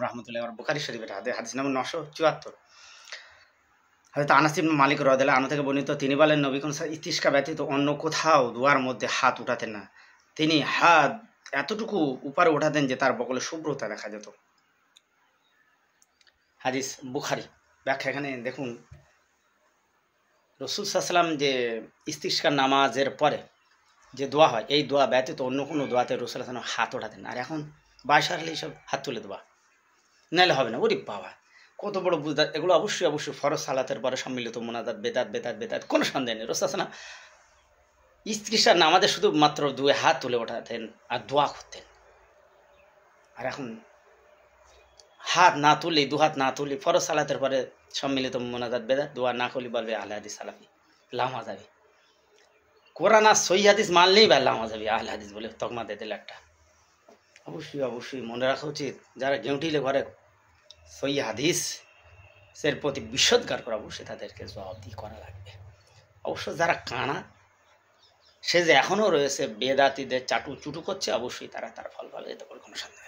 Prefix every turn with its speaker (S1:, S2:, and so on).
S1: রহমতুল্লাহ বুখারী শরীফের হাদিস নম্বর 974। হয়তো আনাস ইবনে মালিক রাদিয়াল্লাহু আনহু থেকে বর্ণিত, তিনি বলেন নবী করিম ইস্তিসকা ব্যতীত অন্য কোথাও দোয়ার মধ্যে হাত উঠাতেন না। তিনি হাত এতটুকু উপরে উঠাতেন যে তার বগলে শুভ্রতা দেখা যেত। হাদিস বুখারী। ব্যাখ্যা এখানে দেখুন, রাসূল সাল্লাল্লাহু আলাইহি ওয়াসাল্লাম যে ইস্তিসকার নামাজের পরে যে দোয়া হয়, এই দোয়া ব্যতীত অন্য কোনো দোয়াতে রাসূল সাল্লাল্লাহু আলাইহি ওয়াসাল্লাম হাত ওঠাতেন না। আর এখন বাসার হলে সব হাত তুলে দোয়া, নাহলে হবে না। ওরে বাবা, কত বড় বুঝদার! এগুলো অবশ্যই ফরজ সালাতের পরে সম্মিলিত মোনাজাত, বেদাত কোনো সন্দেহ নেই। রাসূল সাল্লাল্লাহু আলাইহি ওয়াসাল্লাম ইস্তিসকার নামাজে শুধুমাত্র দুয়ে হাত তুলে ওঠাতেন আর দোয়া করতেন। আর এখন হাত না তুলি, দুহাত না তুলি, ফরজ সালাতের পরে সম্মিলিত মোনাজাত, বেদাত, দোয়া না করলে বলবে আহলে হাদিস সালাফি, লামা যাবে। কোরআন আর সহিহ হাদিস মানলেই বা লামা যাবে, আহলে হাদিস বলে তকমা দিয়ে দিলে একটা। অবশ্যই মনে রাখা উচিত, যারা গেঁটিলে ঘরে সহিহ হাদিসের প্রতি বিশ্বৎকার করা, অবশ্যই তাদেরকে জবাবদিহি করা লাগবে। অবশ্য যারা কানা, সে যে এখনও রয়েছে বেদাতিদের চাটু চুটু করছে, অবশ্যই তারা তার ফল পাবে, এতে কোনো সন্দেহ।